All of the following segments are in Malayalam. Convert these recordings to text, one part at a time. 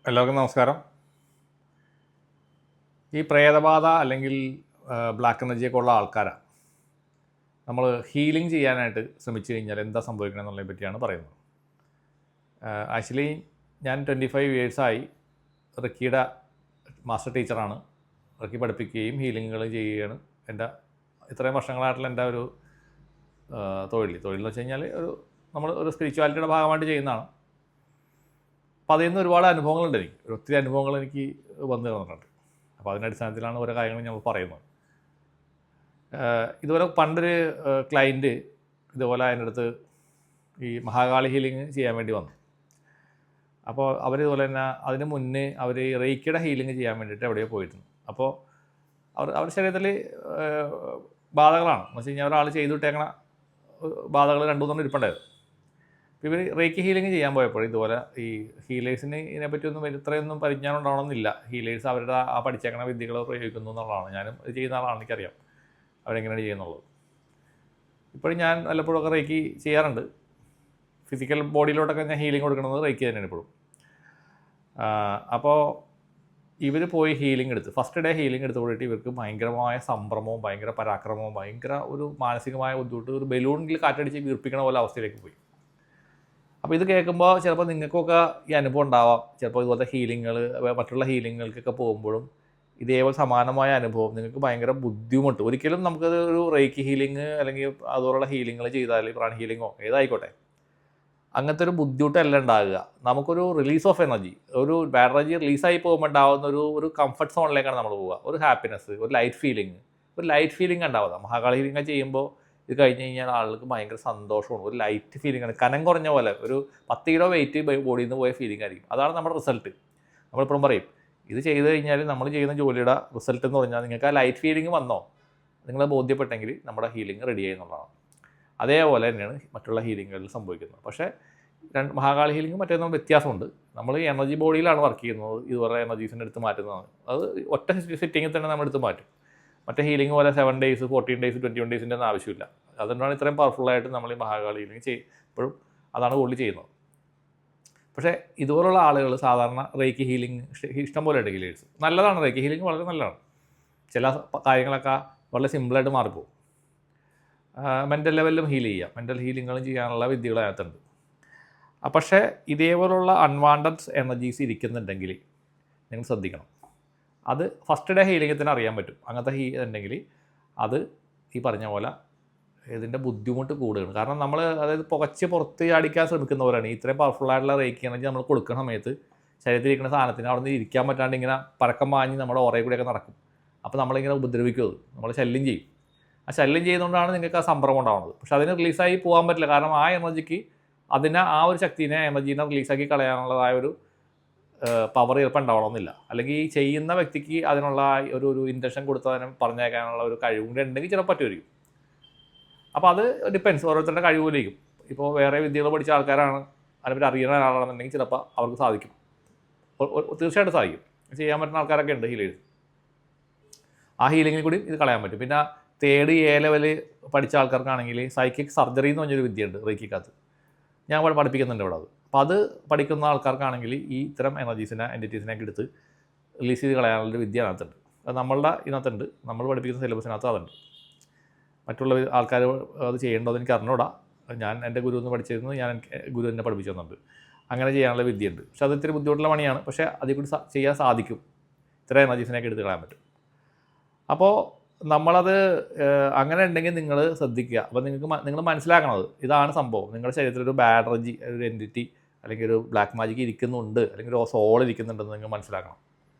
എല്ലാവർക്കും നമസ്കാരം. ഈ പ്രേതബാധ അല്ലെങ്കിൽ ബ്ലാക്ക് എനർജിയൊക്കെ ഉള്ള ആൾക്കാരാണ് നമ്മൾ ഹീലിംഗ് ചെയ്യാനായിട്ട് ശ്രമിച്ചു കഴിഞ്ഞാൽ എന്താ സംഭവിക്കണം എന്നുള്ളതിനെ പറ്റിയാണ് പറയുന്നത്. ആക്ച്വലി ഞാൻ 25 ഇയേഴ്സായി റിക്കിയുടെ മാസ്റ്റർ ടീച്ചറാണ്. റിക്കി പഠിപ്പിക്കുകയും ഹീലിങ്ങുകൾ ചെയ്യുകയാണ് എൻ്റെ ഇത്രയും വർഷങ്ങളായിട്ടുള്ള എൻ്റെ ഒരു തൊഴിൽ എന്ന് വെച്ച് കഴിഞ്ഞാൽ നമ്മൾ ഒരു സ്പിരിച്വാലിറ്റിയുടെ ഭാഗമായിട്ട് ചെയ്യുന്നതാണ്. അപ്പോൾ അതിൽ നിന്ന് ഒരുപാട് അനുഭവങ്ങളുണ്ട്. ഒത്തിരി അനുഭവങ്ങൾ എനിക്ക് വന്നു തന്നിട്ടുണ്ട്. അപ്പോൾ അതിൻ്റെ അടിസ്ഥാനത്തിലാണ് ഓരോ കാര്യങ്ങൾ ഞങ്ങൾ പറയുന്നത്. ഇതുപോലെ പണ്ടൊരു ക്ലയൻറ്റ് ഇതുപോലെ അതിൻ്റെ അടുത്ത് ഈ മഹാകാളി ഹീലിംഗ് ചെയ്യാൻ വേണ്ടി വന്നു. അപ്പോൾ അവരിതുപോലെ തന്നെ അതിന് മുന്നേ അവർ റേക്കിയുടെ ഹീലിംഗ് ചെയ്യാൻ വേണ്ടിയിട്ട് എവിടെയോ പോയിരുന്നു. അപ്പോൾ അവരുടെ ശരീരത്തിൽ ബാധകളാണ് എന്ന് വെച്ച് കഴിഞ്ഞാൽ ഒരാൾ ചെയ്തു വിട്ടേക്കണ ബാധകൾ 2-3 ഇരിപ്പുണ്ടായിരുന്നു. ഇപ്പോൾ ഇവർ റേക്കി ഹീലിംഗ് ചെയ്യാൻ പോയപ്പോൾ ഇതുപോലെ ഈ ഹീലേഴ്സിന് ഇതിനെപ്പറ്റിയൊന്നും ഇത്രയൊന്നും പരിജ്ഞാനം ഉണ്ടാവണമെന്നില്ല. ഹീലേഴ്സ് അവരുടെ ആ പഠിച്ചേക്കണ വിദ്യകൾ പ്രയോഗിക്കുന്നു എന്നുള്ളതാണ്. ഞാനും ഇത് ചെയ്യുന്ന ആളാണ്, എനിക്കറിയാം അവരെങ്ങനെയാണ് ചെയ്യുന്നുള്ളത്. ഇപ്പോഴും ഞാൻ വല്ലപ്പോഴൊക്കെ റേക്കി ചെയ്യാറുണ്ട്. ഫിസിക്കൽ ബോഡിയിലോട്ടൊക്കെ ഞാൻ ഹീലിംഗ് കൊടുക്കുന്നത് റേക്കി തന്നെയാണ് ഇപ്പോഴും. അപ്പോൾ ഇവർ പോയി ഹീലിംഗ് എടുത്ത് ഫസ്റ്റ് ഡേ ഹീലിംഗ് എടുത്ത് പോയിട്ട് ഇവർക്ക് ഭയങ്കരമായ സംഭ്രമവും ഭയങ്കര പരാക്രമവും ഭയങ്കര ഒരു മാനസികമായ ബുദ്ധിമുട്ട്, ഒരു ബലൂണിൽ കാറ്റടിച്ച് വീർപ്പിക്കണ പോലെ അവസ്ഥയിലേക്ക് പോയി. അപ്പോൾ ഇത് കേൾക്കുമ്പോൾ ചിലപ്പോൾ നിങ്ങൾക്കൊക്കെ ഈ അനുഭവം ഉണ്ടാവാം. ചിലപ്പോൾ ഇതുപോലത്തെ ഹീലിങ്ങുകൾ മറ്റുള്ള ഹീലിങ്ങുകൾക്കൊക്കെ പോകുമ്പോഴും ഇതേപോലെ സമാനമായ അനുഭവം നിങ്ങൾക്ക് ഭയങ്കര ബുദ്ധിമുട്ട്. ഒരിക്കലും നമുക്കത് ഒരു റേക്കി ഹീലിംഗ് അല്ലെങ്കിൽ അതുപോലുള്ള ഹീലിങ്ങുകൾ ചെയ്താൽ പ്രാൺ ഹീലിങ്ങോ ഏതായിക്കോട്ടെ അങ്ങനത്തെ ഒരു ബുദ്ധിമുട്ടല്ല ഉണ്ടാകുക. നമുക്കൊരു റിലീസ് ഓഫ് എനർജി, ഒരു ബാഡ് എനർജി റിലീസായി പോകുമ്പോൾ ഉണ്ടാകുന്ന ഒരു കംഫർട്ട് സോണിലേക്കാണ് നമ്മൾ പോവുക. ഒരു ഹാപ്പിനെസ്, ഒരു ലൈറ്റ് ഫീലിംഗ് ഉണ്ടാവുക. മഹാകാളി ഹീലിംഗ് ചെയ്യുമ്പോൾ ഇത് കഴിഞ്ഞ് കഴിഞ്ഞാൽ ആളുകൾക്ക് ഭയങ്കര സന്തോഷമാണ്, ഒരു ലൈറ്റ് ഫീലിംഗാണ്, കനം കുറഞ്ഞ പോലെ ഒരു 10 കിലോ വെയിറ്റ് ബോഡിയിൽ നിന്ന് പോയ ഫീലിംഗ് ആയിരിക്കും. അതാണ് നമ്മുടെ റിസൾട്ട്. നമ്മളിപ്പോഴും പറയും ഇത് ചെയ്ത് കഴിഞ്ഞാൽ നമ്മൾ ചെയ്യുന്ന ജോലിയുടെ റിസൾട്ട് എന്ന് പറഞ്ഞാൽ നിങ്ങൾക്ക് ആ ലൈറ്റ് ഫീലിംഗ് വന്നോ, നിങ്ങളെ ബോധ്യപ്പെട്ടെങ്കിൽ നമ്മുടെ ഹീലിംഗ് റെഡി ആയെന്നുള്ളതാണ്. അതേപോലെ തന്നെയാണ് മറ്റുള്ള ഹീലിങ്ങുകളിൽ സംഭവിക്കുന്നത്. പക്ഷേ മഹാകാളി ഹീലിംഗ് മറ്റേതൊന്നും വ്യത്യാസമുണ്ട്. നമ്മൾ എനർജി ബോഡിയിലാണ് വർക്ക് ചെയ്യുന്നത്. ഇതുപോലെ എനർജീസിൻ്റെ എടുത്ത് മാറ്റുന്നതാണ്. അത് ഒറ്റ സിറ്റിങ്ങിൽ തന്നെ നമ്മൾ എടുത്ത് മാറ്റും. മറ്റേ ഹീലിംഗ് പോലെ 7 days 14 days 21 days ഒന്നും ആവശ്യമില്ല. അതുകൊണ്ടാണ് ഇത്രയും പവർഫുള്ളായിട്ട് നമ്മൾ ഈ മഹാകാളി ഹീലിംഗ് ഇപ്പോഴും അതാണ് കൂടുതൽ ചെയ്യുന്നത്. പക്ഷേ ഇതുപോലുള്ള ആളുകൾ സാധാരണ റേക്കി ഹീലിംഗ് ഇഷ്ടം പോലെ ഉണ്ട്. ഹീലേഴ്സ് നല്ലതാണ്, റേക്കി ഹീലിംഗ് വളരെ നല്ലതാണ്. ചില കാര്യങ്ങളൊക്കെ വളരെ സിമ്പിളായിട്ട് മാറിപ്പോകും. മെൻ്റൽ ലെവലിലും ഹീൽ ചെയ്യാം, മെൻ്റൽ ഹീലിങ്ങുകളും ചെയ്യാനുള്ള വിദ്യകൾ അതിനകത്തുണ്ട്. പക്ഷേ ഇതേപോലുള്ള അൺവാണ്ടഡ് എനർജീസ് ഇരിക്കുന്നുണ്ടെങ്കിൽ നിങ്ങൾ ശ്രദ്ധിക്കണം. അത് ഫസ്റ്റ് ഡേ ഹീലിംഗിൽ തന്നെ അറിയാൻ പറ്റും. അങ്ങനത്തെ ഉണ്ടെങ്കിൽ അത് ഈ പറഞ്ഞ പോലെ ഇതിൻ്റെ ബുദ്ധിമുട്ട് കൂടുകയാണ്. കാരണം നമ്മൾ അതായത് പുകച്ച് പുറത്ത് അടിക്കാൻ ശ്രമിക്കുന്നവരാണ്. ഇത്രയും പവർഫുള്ളായിട്ടുള്ള റേക്കി എനർജി നമ്മൾ കൊടുക്കുന്ന സമയത്ത് ശരീരത്തിലിരിക്കുന്ന സാധനത്തിന് അവിടെ നിന്ന് ഇരിക്കാൻ പറ്റാണ്ട് ഇങ്ങനെ പരക്കം വാങ്ങി നമ്മുടെ ഓറയിൽ കൂടെയൊക്കെ നടക്കും. അപ്പോൾ നമ്മളിങ്ങനെ ഉപദ്രവിക്കും, നമ്മൾ ശല്യം ചെയ്യും. ആ ശല്യം ചെയ്യുന്നതുകൊണ്ടാണ് നിങ്ങൾക്ക് ആ സംഭ്രമം ഉണ്ടാവുന്നത്. പക്ഷെ അതിന് റിലീസായി പോകാൻ പറ്റില്ല. കാരണം ആ എനർജിക്ക് ആ ഒരു ശക്തിനെ എനർജീനെ റിലീസാക്കി കളയാനുള്ളതായ ഒരു പവർ ചിലപ്പോൾ ഉണ്ടാവണമെന്നില്ല. അല്ലെങ്കിൽ ഈ ചെയ്യുന്ന വ്യക്തിക്ക് അതിനുള്ള ഒരു ഇൻറ്റൻഷൻ കൊടുത്തതിനെ പറഞ്ഞേക്കാനുള്ള ഒരു കഴിവും കൂടെ ഉണ്ടെങ്കിൽ ചിലപ്പോൾ പറ്റുമായിരിക്കും. അപ്പോൾ അത് ഡിപ്പെൻസ്, ഓരോരുത്തരുടെ കഴിവിലേക്കും. ഇപ്പോൾ വേറെ വിദ്യകൾ പഠിച്ച ആൾക്കാരാണ്, അതിനെപ്പറ്റി അറിയുന്ന ഒരാളാണെന്നുണ്ടെങ്കിൽ ചിലപ്പോൾ അവർക്ക് സാധിക്കും, തീർച്ചയായിട്ടും സാധിക്കും. ചെയ്യാൻ പറ്റുന്ന ആൾക്കാരൊക്കെ ഉണ്ട് ഹീലേഴ്സ്. ആ ഹീലിങ്ങിൽ കൂടി ഇത് കളയാൻ പറ്റും. പിന്നെ 3rd A level പഠിച്ച ആൾക്കാർക്കാണെങ്കിൽ സൈക്കിക് സർജറി എന്ന് പറഞ്ഞൊരു വിദ്യയുണ്ട് റേക്കിക്കകത്ത്. ഞാൻ പഠിപ്പിക്കുന്നുണ്ട് ഇവിടെ. അപ്പോൾ അത് പഠിക്കുന്ന ആൾക്കാർക്കാണെങ്കിൽ ഈ ഇത്തരം എൻറ്റിറ്റീസിനെയൊക്കെ എടുത്ത് റിലീസ് ചെയ്ത് കളയാനുള്ളൊരു വിദ്യ അതിനകത്തുണ്ട്. അത് നമ്മളുടെ ഇതിനകത്തുണ്ട്, നമ്മൾ പഠിപ്പിക്കുന്ന സിലബസിനകത്ത് അതുണ്ട്. മറ്റുള്ള ആൾക്കാർ അത് ചെയ്യേണ്ടത് എനിക്ക് അറിഞ്ഞൂടാ. ഞാൻ എൻ്റെ ഗുരു എന്ന് പഠിച്ചിരുന്നത്, ഞാൻ ഗുരു എന്നെ പഠിപ്പിച്ചു തന്നുണ്ട്. അങ്ങനെ ചെയ്യാനുള്ള വിദ്യയുണ്ട്. പക്ഷേ അത് ഇത്തിരി ബുദ്ധിമുട്ടുള്ള പണിയാണ്. പക്ഷേ അതിൽ കൂടി ചെയ്യാൻ സാധിക്കും. ഇത്ര എനർജീസിനെയൊക്കെ എടുത്ത് കളയാൻ പറ്റും. അപ്പോൾ നമ്മളത് അങ്ങനെ ഉണ്ടെങ്കിൽ നിങ്ങൾ ശ്രദ്ധിക്കുക. അപ്പോൾ നിങ്ങൾ മനസ്സിലാക്കണത് ഇതാണ് സംഭവം. നിങ്ങളുടെ ശരീരത്തിൽ ഒരു ബാഡ് എനർജി, ഒരു എൻറ്റിറ്റി അല്ലെങ്കിൽ ഒരു ബ്ലാക്ക് മാജിക് ഇരിക്കുന്നുണ്ട്, അല്ലെങ്കിൽ ഒരു സോൾ ഇരിക്കുന്നുണ്ടെന്ന് നിങ്ങൾ മനസ്സിലാക്കണം.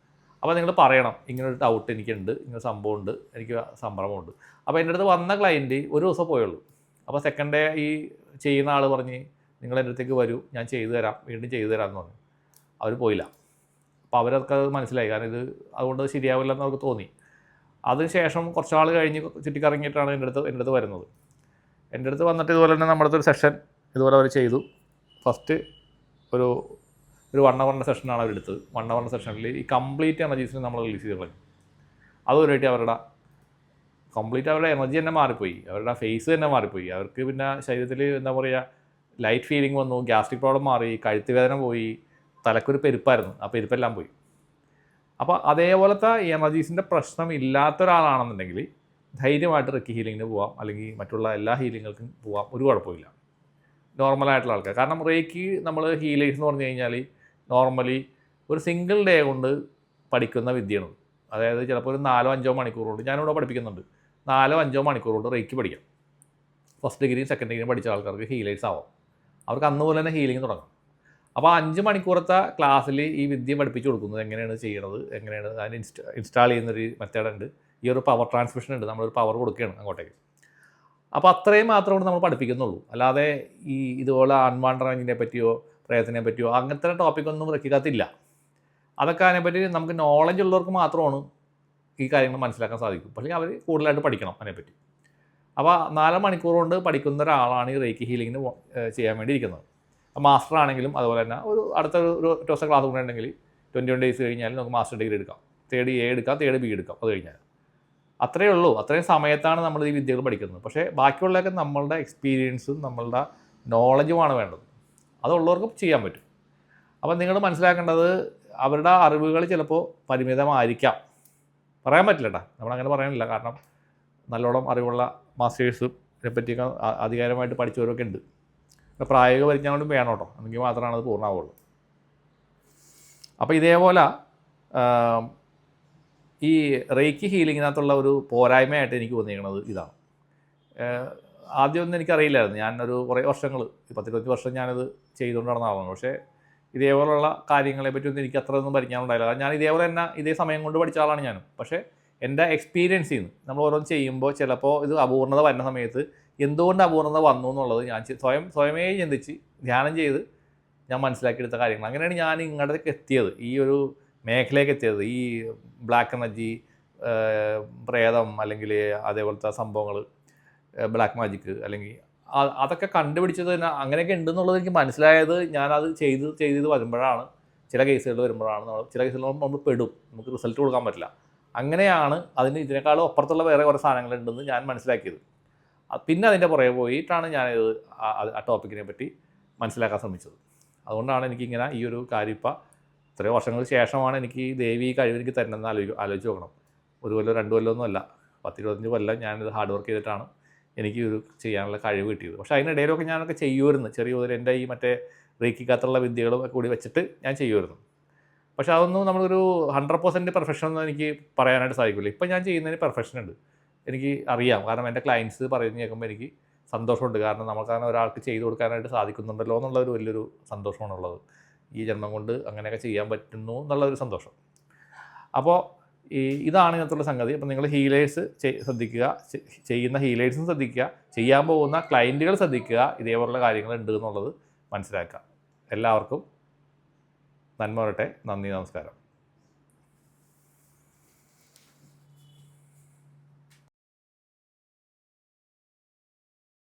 അപ്പോൾ നിങ്ങൾ പറയണം ഇങ്ങനൊരു ഡൗട്ട് എനിക്കുണ്ട്, ഇങ്ങനെ സംഭവമുണ്ട്, എനിക്ക് സംഭ്രമമുണ്ട്. അപ്പോൾ എൻ്റെ അടുത്ത് വന്ന ക്ലയൻറ്റ് ഒരു ദിവസം പോയുള്ളൂ. അപ്പോൾ സെക്കൻഡ് ഡേ ഈ ചെയ്യുന്ന ആൾ പറഞ്ഞ് നിങ്ങൾ എൻ്റെ അടുത്തേക്ക് വരൂ, ഞാൻ ചെയ്തു തരാം, വീണ്ടും ചെയ്തു തരാമെന്ന് പറഞ്ഞു. അവർ പോയില്ല. അപ്പോൾ അവരൊക്കെ അത് മനസ്സിലായി. കാരണം അതുകൊണ്ട് ശരിയാവില്ല എന്ന് അവർക്ക് തോന്നി. അതിനുശേഷം കുറച്ചാൾ കഴിഞ്ഞ് ചുറ്റിക്കറങ്ങിയിട്ടാണ് എൻ്റെ അടുത്ത് വരുന്നത്. എൻ്റെ അടുത്ത് വന്നിട്ട് ഇതുപോലെ തന്നെ നമ്മുടെ ഒരു സെഷൻ ഇതുപോലെ അവർ ചെയ്തു. ഫസ്റ്റ് ഒരു 1 hour സെഷനാണ് അവരെടുത്തത്. 1 hour സെഷനിൽ ഈ കംപ്ലീറ്റ് എനർജീസിനെ നമ്മൾ റിലീസ് ചെയ്ത് കളഞ്ഞു. അതുവരെയായിട്ട് അവരുടെ എനർജി തന്നെ മാറിപ്പോയി, അവരുടെ ഫേസ് തന്നെ മാറിപ്പോയി. അവർക്ക് പിന്നെ ശരീരത്തിൽ എന്താ പറയുക, ലൈറ്റ് ഫീലിംഗ് വന്നു, ഗ്യാസ്ട്രിക് പ്രോബ്ലം മാറി, കഴുത്ത് വേദന പോയി, തലക്കൊരു പെരുപ്പായിരുന്നു, ആ പെരുപ്പെല്ലാം പോയി. അപ്പോൾ അതേപോലത്തെ എനർജീസിൻ്റെ പ്രശ്നം ഇല്ലാത്ത ഒരാളാണെന്നുണ്ടെങ്കിൽ ധൈര്യമായിട്ട് റെക്കി ഹീലിങ്ങിന് പോവാം, അല്ലെങ്കിൽ മറ്റുള്ള എല്ലാ ഹീലിങ്ങുകൾക്കും പോവാം, ഒരു കുഴപ്പമില്ല നോർമലായിട്ടുള്ള ആൾക്കാർ. കാരണം റേക്കി നമ്മൾ ഹീലേഴ്സ് എന്ന് പറഞ്ഞു കഴിഞ്ഞാൽ നോർമലി ഒരു സിംഗിൾ ഡേ കൊണ്ട് പഠിക്കുന്ന വിദ്യയാണ്. അതായത് ചിലപ്പോൾ ഒരു 4-5 മണിക്കൂർ കൊണ്ട്, ഞാനിവിടെ പഠിപ്പിക്കുന്നുണ്ട്, 4-5 മണിക്കൂർ കൊണ്ട് റേക്കി പഠിക്കാം. ഫസ്റ്റ് ഡിഗ്രിയും സെക്കൻഡ് ഡിഗ്രിയും പഠിച്ച ആൾക്കാർക്ക് ഹീലേഴ്സ് ആവാം. അവർക്ക് അന്ന് പോലെ തന്നെ ഹീലിംഗ് തുടങ്ങാം. അപ്പോൾ 5 മണിക്കൂറത്തെ ക്ലാസ്സിൽ ഈ വിദ്യ പഠിപ്പിച്ച് കൊടുക്കുന്നത് എങ്ങനെയാണ് ചെയ്യണത്, എങ്ങനെയാണ് അതിന് ഇൻസ്റ്റാൾ ചെയ്യുന്നൊരു മെത്തേഡുണ്ട്. ഈ ഒരു പവർ ട്രാൻസ്മിഷൻ ഉണ്ട്, നമ്മളൊരു പവർ കൊടുക്കുകയാണ് അങ്ങോട്ടേക്ക്. അപ്പോൾ അത്രയും മാത്രമാണ് നമ്മൾ പഠിപ്പിക്കുന്നുള്ളൂ. അല്ലാതെ ഈ ഇതുപോലെ അൺവാണ്ടഡ് റേഞ്ചിനെ പറ്റിയോ പ്രയത്നത്തിനെ പറ്റിയോ അങ്ങനത്തെ ടോപ്പിക്കൊന്നും റെക്കിക്കകത്തില്ല. അതൊക്കെ അതിനെപ്പറ്റി നമുക്ക് നോളജ് ഉള്ളവർക്ക് മാത്രമാണ് ഈ കാര്യങ്ങൾ മനസ്സിലാക്കാൻ സാധിക്കും. പക്ഷേ അവർ കൂടുതലായിട്ട് പഠിക്കണം അതിനെപ്പറ്റി. അപ്പോൾ 4 മണിക്കൂർ കൊണ്ട് പഠിക്കുന്ന ഒരാളാണ് ഈ റേക്കി ഹീലിങ്ങിന് ചെയ്യാൻ വേണ്ടി ഇരിക്കുന്നത്. മാസ്റ്റർ ആണെങ്കിലും അതുപോലെ തന്നെ അടുത്ത ഒരു ദിവസം ക്ലാസ് കൂടെ ഉണ്ടെങ്കിൽ 21 ഡേയ്സ് കഴിഞ്ഞാൽ നമുക്ക് മാസ്റ്റർ ഡിഗ്രി എടുക്കാം, തേർഡ് എ എടുക്കാം, തേർഡ് ബി എടുക്കാം. അത് കഴിഞ്ഞാൽ അത്രയേ ഉള്ളൂ. അത്രയും സമയത്താണ് നമ്മൾ ഈ വിദ്യകൾ പഠിക്കുന്നത്. പക്ഷേ ബാക്കിയുള്ളതൊക്കെ നമ്മളുടെ എക്സ്പീരിയൻസും നമ്മളുടെ നോളജുമാണ് വേണ്ടത്. അതുള്ളവർക്കും ചെയ്യാൻ പറ്റും. അപ്പം നിങ്ങൾ മനസ്സിലാക്കേണ്ടത് അവരുടെ അറിവുകൾ ചിലപ്പോൾ പരിമിതമായിരിക്കാം, പറയാൻ പറ്റില്ല കേട്ടോ, നമ്മളങ്ങനെ പറയാനില്ല. കാരണം നല്ലോണം അറിവുള്ള മാസ്റ്റേഴ്സും ഇതിനെപ്പറ്റിയൊക്കെ അധികാരമായിട്ട് പഠിച്ചവരൊക്കെ ഉണ്ട്. പ്രായോഗിക പരിജ്ഞാനം കൊണ്ടും വേണം കേട്ടോ, എങ്കിൽ മാത്രമാണ് അത് പൂർണ്ണമാവുള്ളൂ. അപ്പോൾ ഇതേപോലെ ഈ റേക്കി ഹീലിങ്ങിനകത്തുള്ള ഒരു പോരായ്മയായിട്ട് എനിക്ക് തോന്നിയിരിക്കുന്നത് ഇതാണ്. ആദ്യമൊന്നും എനിക്കറിയില്ലായിരുന്നു. ഞാനൊരു കുറേ വർഷങ്ങൾ, 10-20 വർഷം ഞാനത് ചെയ്തുകൊണ്ട് നടന്ന ആളാണ്. പക്ഷേ ഇതേപോലുള്ള കാര്യങ്ങളെ പറ്റിയൊന്നും എനിക്ക് അത്രയൊന്നും പരിജ്ഞാനം ഉണ്ടായില്ല. കാരണം ഞാൻ ഇതേപോലെ തന്നെ ഇതേ സമയം കൊണ്ട് പഠിച്ച ആളാണ് ഞാനും. പക്ഷേ എൻ്റെ എക്സ്പീരിയൻസിൽ നിന്ന് നമ്മൾ ഓരോന്ന് ചെയ്യുമ്പോൾ ചിലപ്പോൾ ഇത് അപൂർണത വരുന്ന സമയത്ത് എന്തുകൊണ്ട് അപൂർണത വന്നു എന്നുള്ളത് ഞാൻ സ്വയമേ ചിന്തിച്ച് ധ്യാനം ചെയ്ത് ഞാൻ മനസ്സിലാക്കിയെടുത്ത കാര്യങ്ങൾ. അങ്ങനെയാണ് ഞാൻ ഇങ്ങോട്ടേക്ക് എത്തിയത്, ഈ ഒരു മേഖലയിലേക്ക് എത്തിയത്. ഈ ബ്ലാക്ക് എനർജി, പ്രേതം, അല്ലെങ്കിൽ അതേപോലത്തെ സംഭവങ്ങൾ, ബ്ലാക്ക് മാജിക്ക്, അല്ലെങ്കിൽ അതൊക്കെ കണ്ടുപിടിച്ചത് തന്നെ അങ്ങനെയൊക്കെ ഉണ്ടെന്നുള്ളത് എനിക്ക് മനസ്സിലായത് ഞാനത് ചെയ്ത് വരുമ്പോഴാണ്. ചില കേസുകൾ വരുമ്പോഴാണ് ചില കേസുകൾ നമ്മൾ പെടും, നമുക്ക് റിസൾട്ട് കൊടുക്കാൻ പറ്റില്ല. അങ്ങനെയാണ് ഇതിനേക്കാളും അപ്പുറത്തുള്ള വേറെ കുറേ സാധനങ്ങളുണ്ടെന്ന് ഞാൻ മനസ്സിലാക്കിയത്. പിന്നെ അതിൻ്റെ പുറകെ പോയിട്ടാണ് ഞാനിത് ആ ടോപ്പിക്കിനെ പറ്റി മനസ്സിലാക്കാൻ ശ്രമിച്ചത്. അതുകൊണ്ടാണ് എനിക്കിങ്ങനെ ഈ ഒരു കാര്യം ഇപ്പം ഇത്രയും വർഷങ്ങൾക്ക് ശേഷമാണ് എനിക്ക് ദേവി ഈ കഴിവ് എനിക്ക് തരുന്നതെന്ന് ആലോചിച്ച് നോക്കണം. 1 കൊല്ലം 2 കൊല്ലമൊന്നും അല്ല, 10-25 കൊല്ലം ഞാനിത് ഹാർഡ് വർക്ക് ചെയ്തിട്ടാണ് എനിക്ക് ഇത് ചെയ്യാനുള്ള കഴിവ് കിട്ടിയത്. പക്ഷേ അതിനിടയിലൊക്കെ ഞാനൊക്കെ ചെയ്യുമായിരുന്നു. ചെറിയ തോതിൽ എൻ്റെ ഈ മറ്റേ റേക്കിക്കകത്തുള്ള വിദ്യകളും കൂടി വെച്ചിട്ട് ഞാൻ ചെയ്യുമായിരുന്നു. പക്ഷേ അതൊന്നും നമ്മളൊരു 100% പെർഫെക്ഷൻ ഒന്നും എനിക്ക് പറയാനായിട്ട് സാധിക്കില്ല. ഇപ്പം ഞാൻ ചെയ്യുന്നതിന് പെർഫെക്ഷൻ ഉണ്ട്, എനിക്ക് അറിയാം. കാരണം എൻ്റെ ക്ലയൻസ് പറയുന്നത് കേൾക്കുമ്പോൾ എനിക്ക് സന്തോഷമുണ്ട്. കാരണം നമുക്കങ്ങനെ ഒരാൾക്ക് ചെയ്തു കൊടുക്കാനായിട്ട് സാധിക്കുന്നുണ്ടല്ലോ എന്നുള്ളൊരു വലിയൊരു സന്തോഷമാണുള്ളത്. ഈ ജന്മം കൊണ്ട് അങ്ങനെയൊക്കെ ചെയ്യാൻ പറ്റുന്നു എന്നുള്ളൊരു സന്തോഷം. അപ്പോൾ ഇതാണ് ഇതിനകത്തുള്ള സംഗതി. അപ്പോൾ നിങ്ങൾ ഹീലേഴ്സ് ശ്രദ്ധിക്കുക, ചെയ്യുന്ന ഹീലേഴ്സും ശ്രദ്ധിക്കുക, ചെയ്യാൻ പോകുന്ന ക്ലയൻറ്റുകൾ ശ്രദ്ധിക്കുക, ഇതേപോലുള്ള കാര്യങ്ങൾ ഉണ്ട് എന്നുള്ളത് മനസ്സിലാക്കുക. എല്ലാവർക്കും നന്മ വരട്ടെ. നന്ദി, നമസ്കാരം.